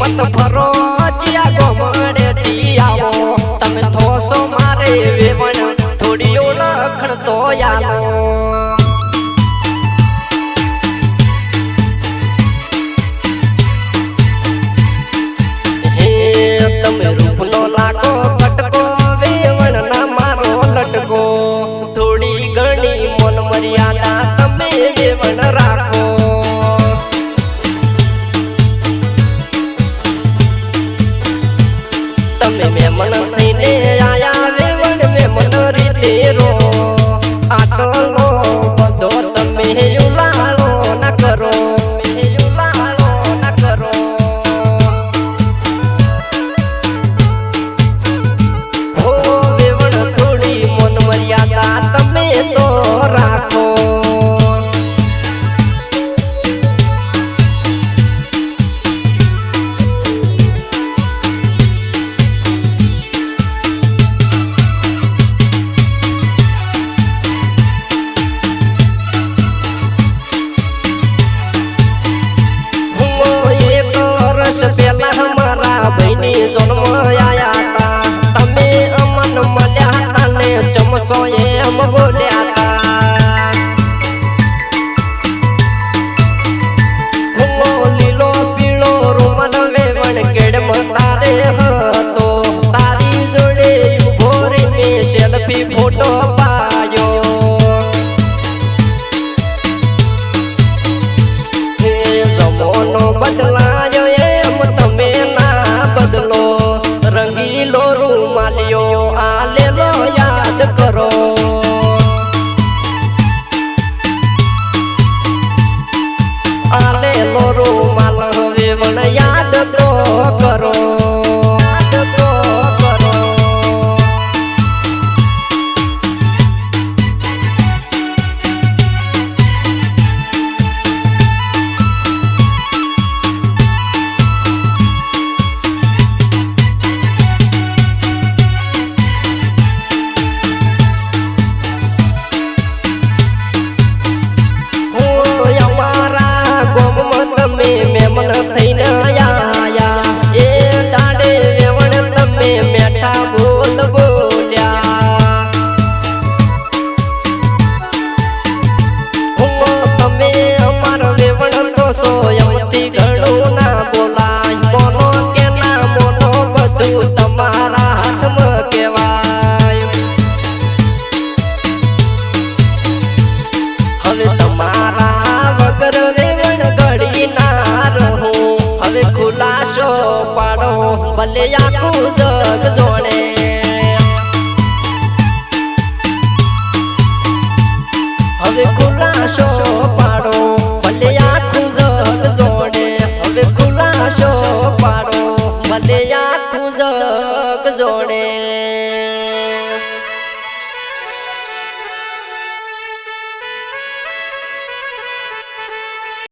મત ફરો જ્યા ગોમડે થી આવો તમે થોસો મારે વેવણ થોડી ઓળખણ તો યાલો હે તમે રૂપનો લાગો કટકો વેવણ ના મારો લટકો થોડી ઘણી મન મર્યાદા તમે વેવણ રાખો તમે મેમન થઈને આયા વેવણ મેમન રીતે રો આટલો બધો તમે ઉલાળો ના કરો ઉલાળો ના કરો હો વેવણ થોડી મન મર્યાદા તમે તો રાખો પેલા हमारा भाईनी जन्म आया था तमे अमन मल्या था ने चमसो एम बोल्या था लीलो पीळो रुमाल वेवण केडम तारे हतो तारी जोडे उभो रे मे सेल्फी फोटो पायो हे जमानो बदलायो बदलो रंगीलो रूमालियो आले लो याद करो आले लो रूमाल वेवण याद तो करो याद तो करो मेमन थईने आया ए दाडे वेवण तमे मेठा बोल बोल्या हो तमे अमार वेवण तो सोयमती घणो ना बोलाय मोनो के ना मोनो बधु तमारा हाथ में केवाय हवे तमारा वगर वेवण घड़ी ना रहो हवे खुलासो पाड़ो भले आखू जग जोड़े हवे खुलासो पाड़ो भले आखू जग जोड़े हवे खुलासो पाड़ो भले आखू जग जोड़े।